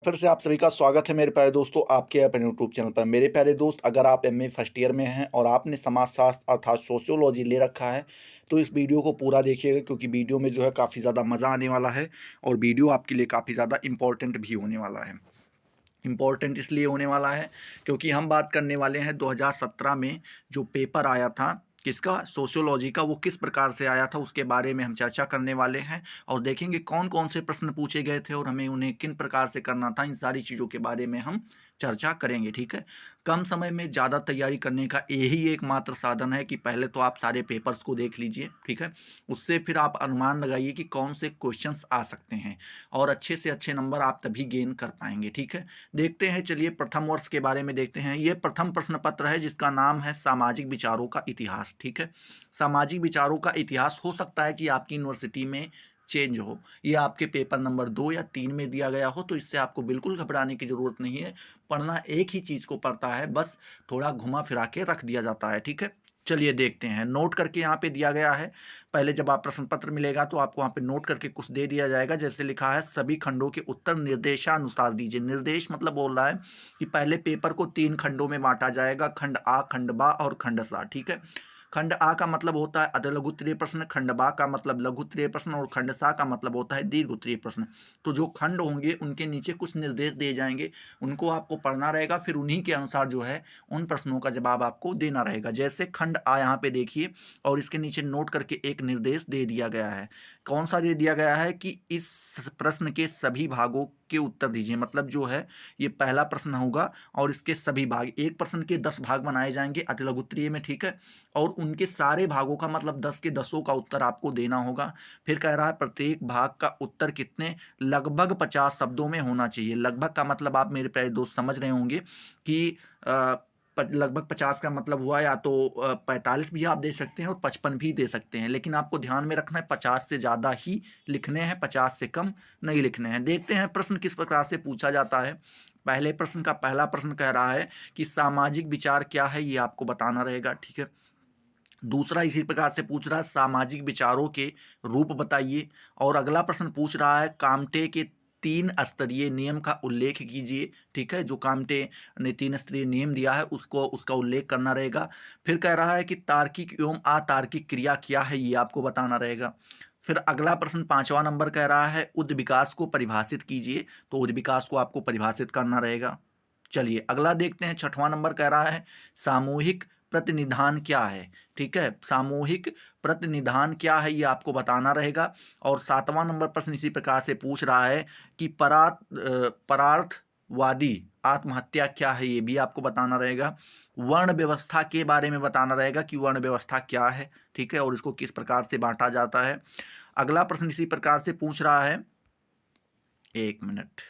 फिर से आप सभी का स्वागत है मेरे प्यारे दोस्तों आपके अपने यूट्यूब चैनल पर। मेरे प्यारे दोस्त, अगर आप एमए फर्स्ट ईयर में हैं और आपने समाजशास्त्र अर्थात सोशियोलॉजी ले रखा है तो इस वीडियो को पूरा देखिएगा, क्योंकि वीडियो में जो है काफ़ी ज़्यादा मज़ा आने वाला है और वीडियो आपके लिए काफ़ी ज़्यादा इम्पोर्टेंट भी होने वाला है। इम्पोर्टेंट इसलिए होने वाला है क्योंकि हम बात करने वाले हैं 2017 में जो पेपर आया था किसका, सोशियोलॉजी का, वो किस प्रकार से आया था उसके बारे में हम चर्चा करने वाले हैं और देखेंगे कौन कौन से प्रश्न पूछे गए थे और हमें उन्हें किन प्रकार से करना था। इन सारी चीज़ों के बारे में हम चर्चा करेंगे। ठीक है, कम समय में ज़्यादा तैयारी करने का यही एकमात्र साधन है कि पहले तो आप सारे पेपर्स को देख लीजिए। ठीक है, उससे फिर आप अनुमान लगाइए कि कौन से क्वेश्चंस आ सकते हैं और अच्छे से अच्छे नंबर आप तभी गेन कर पाएंगे। ठीक है, देखते हैं, चलिए प्रथम वर्ष के बारे में देखते हैं। ये प्रथम प्रश्न पत्र है जिसका नाम है सामाजिक विचारों का इतिहास। ठीक है, सामाजिक विचारों का इतिहास हो सकता है कि आपकी यूनिवर्सिटी में चेंज हो, ये आपके पेपर नंबर 2 या 3 में दिया गया हो, तो इससे आपको बिल्कुल घबराने की ज़रूरत नहीं है। पढ़ना एक ही चीज़ को पड़ता है, बस थोड़ा घुमा फिरा के रख दिया जाता है। ठीक है, चलिए देखते हैं। नोट करके यहाँ पे दिया गया है। पहले जब आप प्रश्न पत्र मिलेगा तो आपको वहाँ पे नोट करके कुछ दे दिया जाएगा, जैसे लिखा है सभी खंडों के उत्तर निर्देशानुसार दीजिए। निर्देश मतलब बोल रहा है कि पहले पेपर को 3 खंडों में बांटा जाएगा, खंड आ, खंड बा और खंड सा। ठीक है, खंड आ का मतलब होता है अति लघु उत्तरीय प्रश्न, खंड बा का मतलब लघु उत्तरीय प्रश्न और खंड सा का मतलब होता है दीर्घ उत्तरीय प्रश्न। तो जो खंड होंगे उनके नीचे कुछ निर्देश दिए जाएंगे, उनको आपको पढ़ना रहेगा, फिर उन्हीं के अनुसार जो है उन प्रश्नों का जवाब आपको देना रहेगा। जैसे खंड आ यहाँ पे देखिए और इसके नीचे नोट करके एक निर्देश दे दिया गया है। कौन सा दे दिया गया है कि इस प्रश्न के सभी भागों के उत्तर दीजिए। मतलब जो है ये पहला प्रश्न होगा और इसके सभी भाग, एक प्रश्न के 10 भाग बनाए जाएंगे अति लघु उत्तरीय में। ठीक है, और उनके सारे भागों का मतलब 10 के 10 का उत्तर आपको देना होगा। फिर कह रहा है प्रत्येक भाग का उत्तर कितने, लगभग 50 शब्दों में होना चाहिए। लगभग का मतलब आप मेरे प्यारे दोस्त समझ रहे होंगे कि लगभग 50 का मतलब हुआ या तो 45 भी आप दे सकते हैं और 55 भी दे सकते हैं, लेकिन आपको ध्यान में रखना है 50 से ज़्यादा ही लिखने हैं, 50 से कम नहीं लिखने हैं। देखते हैं प्रश्न किस प्रकार से पूछा जाता है। पहले प्रश्न का पहला प्रश्न कह रहा है कि सामाजिक विचार क्या है, ये आपको बताना रहेगा। ठीक है, दूसरा इसी प्रकार से पूछ रहा है सामाजिक विचारों के रूप बताइए, और अगला प्रश्न पूछ रहा है काम्टे के 3 स्तरीय नियम का उल्लेख कीजिए। ठीक है, जो काम्टे ने 3 स्तरीय नियम दिया है उसको उसका उल्लेख करना रहेगा। फिर कह रहा है कि तार्किक एवं अतार्किक क्रिया क्या है, ये आपको बताना रहेगा। फिर अगला प्रश्न 5वां नंबर कह रहा है उद्विकास को परिभाषित कीजिए, तो उद्विकास को आपको परिभाषित करना रहेगा। चलिए अगला देखते हैं। 6वां नंबर कह रहा है सामूहिक प्रतिनिधान क्या है। ठीक है, सामूहिक प्रतिनिधान क्या है ये आपको बताना रहेगा। और 7वां नंबर प्रश्न इसी प्रकार से पूछ रहा है कि परार्थवादी आत्महत्या क्या है, ये भी आपको बताना रहेगा। वर्ण व्यवस्था के बारे में बताना रहेगा कि वर्ण व्यवस्था क्या है। ठीक है, और इसको किस प्रकार से बांटा जाता है। अगला प्रश्न इसी प्रकार से पूछ रहा है, एक मिनट,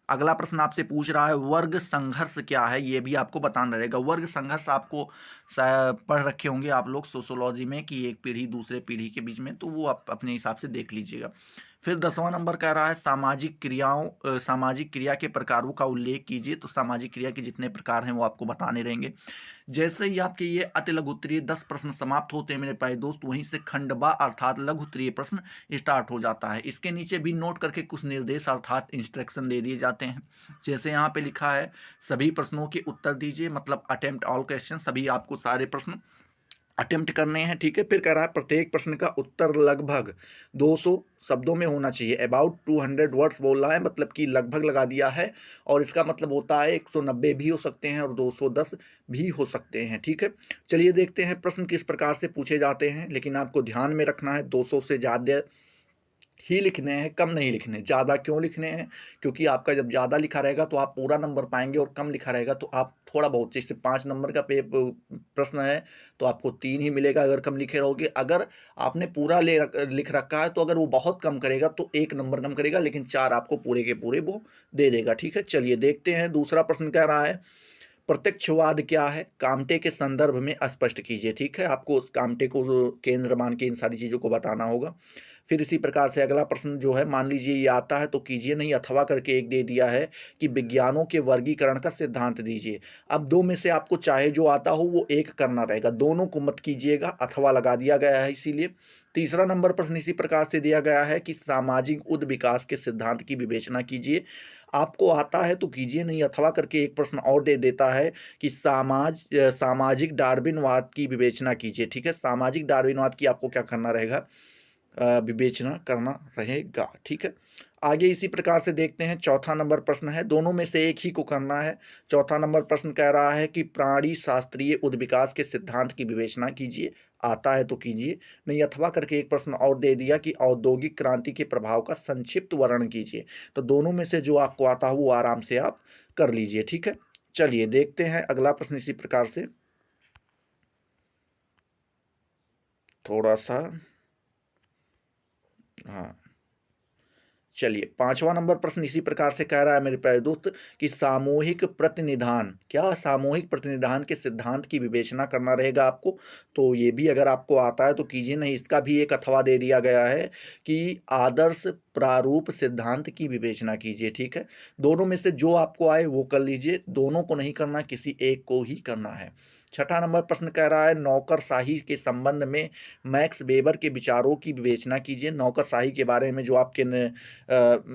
अगला प्रश्न आपसे पूछ रहा है वर्ग संघर्ष क्या है, ये भी आपको बताना रहेगा। वर्ग संघर्ष आपको पढ़ रखे होंगे आप लोग सोशियोलॉजी में कि एक पीढ़ी दूसरे पीढ़ी के बीच में, तो वो आप अपने हिसाब से देख लीजिएगा। फिर 10वां नंबर कह रहा है सामाजिक क्रिया के प्रकारों का उल्लेख कीजिए, तो सामाजिक क्रिया के जितने प्रकार हैं वो आपको बताने रहेंगे। जैसे ही आपके ये अति लघु उत्तरीय 10 प्रश्न समाप्त होते हैं मेरे प्यारे दोस्त, वहीं से खंडबा अर्थात लघु उत्तरीय प्रश्न स्टार्ट हो जाता है। इसके नीचे भी नोट करके कुछ निर्देश अर्थात इंस्ट्रक्शन दे दिए जाते हैं। जैसे यहाँ पे लिखा है सभी प्रश्नों के उत्तर दीजिए, मतलब अटेम्प्ट ऑल क्वेश्चन, सभी आपको सारे प्रश्न अटेम्प्ट करने हैं। ठीक है, फिर कह रहा है प्रत्येक प्रश्न का उत्तर लगभग 200 शब्दों में होना चाहिए। अबाउट 200 वर्ड्स बोल रहा है, मतलब कि लगभग लगा दिया है, और इसका मतलब होता है 190 भी हो सकते हैं और 210 भी हो सकते हैं। ठीक है, चलिए देखते हैं प्रश्न किस प्रकार से पूछे जाते हैं, लेकिन आपको ध्यान में रखना है 200 से ज़्यादा ही लिखने हैं, कम नहीं लिखने। ज़्यादा क्यों लिखने हैं, क्योंकि आपका जब ज़्यादा लिखा रहेगा तो आप पूरा नंबर पाएंगे और कम लिखा रहेगा तो आप थोड़ा बहुत, जैसे 5 नंबर का प्रश्न है तो आपको 3 ही मिलेगा अगर कम लिखे रहोगे। अगर आपने पूरा लिख रखा है तो अगर वो बहुत कम करेगा तो 1 नंबर कम करेगा, लेकिन 4 आपको पूरे के पूरे वो दे देगा। ठीक है, चलिए देखते हैं। दूसरा प्रश्न कह रहा है प्रत्यक्षवाद क्या है, काम्टे के संदर्भ में स्पष्ट कीजिए। ठीक है, आपको उस काम्टे को केंद्र मान के इन सारी चीज़ों को बताना होगा। फिर इसी प्रकार से अगला प्रश्न जो है, मान लीजिए ये आता है तो कीजिए, नहीं अथवा करके एक दे दिया है कि विज्ञानों के वर्गीकरण का सिद्धांत दीजिए। अब दो में से आपको चाहे जो आता हो वो एक करना रहेगा, दोनों को मत कीजिएगा, अथवा लगा दिया गया है इसीलिए। तीसरा नंबर प्रश्न इसी प्रकार से दिया गया है कि सामाजिक उद विकास के सिद्धांत की विवेचना कीजिए। आपको आता है तो कीजिए, नहीं अथवा करके एक प्रश्न और दे देता है कि सामाजिक डार्विनवाद की विवेचना कीजिए। ठीक है, सामाजिक डार्विनवाद की आपको क्या करना रहेगा, विवेचना करना रहेगा। ठीक है, आगे इसी प्रकार से देखते हैं। चौथा नंबर प्रश्न है, दोनों में से एक ही को करना है। चौथा नंबर प्रश्न कह रहा है कि प्राणी शास्त्रीय उद्विकास के सिद्धांत की विवेचना कीजिए। आता है तो कीजिए, नहीं अथवा करके एक प्रश्न और दे दिया कि औद्योगिक क्रांति के प्रभाव का संक्षिप्त वर्णन कीजिए। तो दोनों में से जो आपको आता हो वो आराम से आप कर लीजिए। ठीक है, चलिए देखते हैं अगला प्रश्न इसी प्रकार से, थोड़ा सा, हाँ चलिए, पांचवा नंबर प्रश्न इसी प्रकार से कह रहा है मेरे प्यारे दोस्त कि सामूहिक प्रतिनिधान, क्या सामूहिक प्रतिनिधान के सिद्धांत की विवेचना करना रहेगा आपको। तो ये भी अगर आपको आता है तो कीजिए, नहीं इसका भी एक अथवा दे दिया गया है कि आदर्श प्रारूप सिद्धांत की विवेचना कीजिए। ठीक है, दोनों में से जो आपको आए वो कर लीजिए, दोनों को नहीं करना, किसी एक को ही करना है। छठा नंबर प्रश्न कह रहा है नौकरशाही के संबंध में मैक्स वेबर के विचारों की विवेचना कीजिए। नौकरशाही के बारे में जो आपके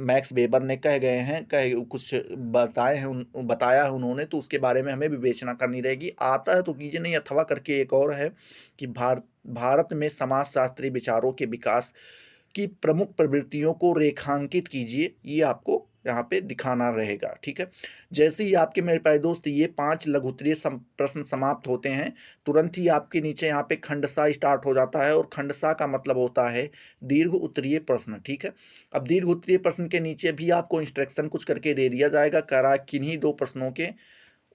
मैक्स वेबर ने कह गए हैं, कह कुछ बताए हैं, बताया है उन्होंने, तो उसके बारे में हमें विवेचना करनी रहेगी। आता है तो कीजिए, नहीं अथवा करके एक और है कि भारत में समाजशास्त्री विचारों के विकास की प्रमुख प्रवृत्तियों को रेखांकित कीजिए, ये आपको यहाँ पे दिखाना रहेगा। ठीक है, जैसे ही आपके मेरे प्यारे दोस्त ये 5 लघुत्तरीय प्रश्न समाप्त होते हैं, तुरंत ही आपके नीचे यहाँ पे खंडसा स्टार्ट हो जाता है, और खंडसा का मतलब होता है दीर्घ उत्तरीय प्रश्न। ठीक है, अब दीर्घ उत्तरीय प्रश्न के नीचे भी आपको इंस्ट्रक्शन कुछ करके दे दिया जाएगा, कह रहा है किन्हीं 2 प्रश्नों के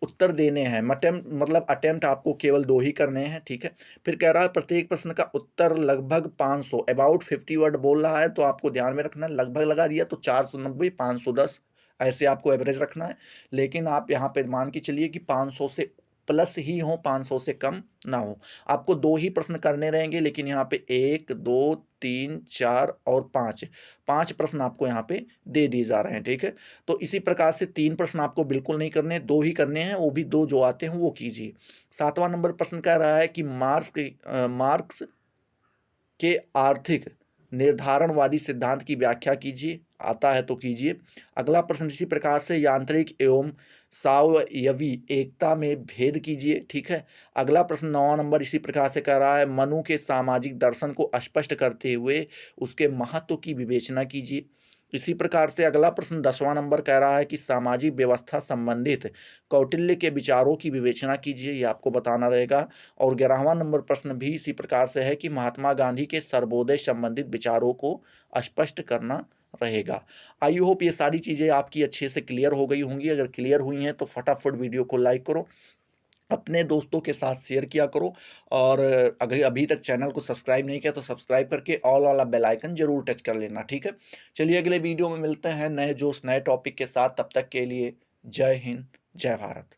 उत्तर देने हैं। अटेम्प्ट आपको केवल 2 ही करने हैं। ठीक है, फिर कह रहा है प्रत्येक प्रश्न का उत्तर लगभग 500 अबाउट 50 वर्ड बोल रहा है, तो आपको ध्यान में रखना, लगभग लगा दिया तो 490 510 ऐसे आपको एवरेज रखना है। लेकिन आप यहाँ पे मान के चलिए कि 500 से प्लस ही हो, 500 से कम ना हो। आपको 2 ही प्रश्न करने रहेंगे, लेकिन यहाँ पे 1 2 3 4 और 5 प्रश्न आपको यहाँ पे दे दिए जा रहे हैं। ठीक है, तो इसी प्रकार से 3 प्रश्न आपको बिल्कुल नहीं करने, 2 ही करने हैं, वो भी 2 जो आते हैं वो कीजिए। 7वां नंबर प्रश्न कह रहा है कि मार्क्स के आर्थिक निर्धारणवादी सिद्धांत की व्याख्या कीजिए। आता है तो कीजिए। अगला प्रश्न इसी प्रकार से यांत्रिक एवं सावयवी एकता में भेद कीजिए। ठीक है, अगला प्रश्न 9वां नंबर इसी प्रकार से कह रहा है मनु के सामाजिक दर्शन को स्पष्ट करते हुए उसके महत्व की विवेचना कीजिए। इसी प्रकार से अगला प्रश्न 10वां नंबर कह रहा है कि सामाजिक व्यवस्था संबंधित कौटिल्य के विचारों की विवेचना कीजिए, ये आपको बताना रहेगा। और 11वां नंबर प्रश्न भी इसी प्रकार से है कि महात्मा गांधी के सर्वोदय संबंधित विचारों को स्पष्ट करना रहेगा। आई होप ये सारी चीज़ें आपकी अच्छे से क्लियर हो गई होंगी। अगर क्लियर हुई हैं तो फटाफट वीडियो को लाइक करो, अपने दोस्तों के साथ शेयर किया करो, और अगर अभी तक चैनल को सब्सक्राइब नहीं किया तो सब्सक्राइब करके ऑल वाला बेल आइकन जरूर टच कर लेना। ठीक है, चलिए अगले वीडियो में मिलते हैं नए जोश नए टॉपिक के साथ। तब तक के लिए जय हिंद, जय भारत।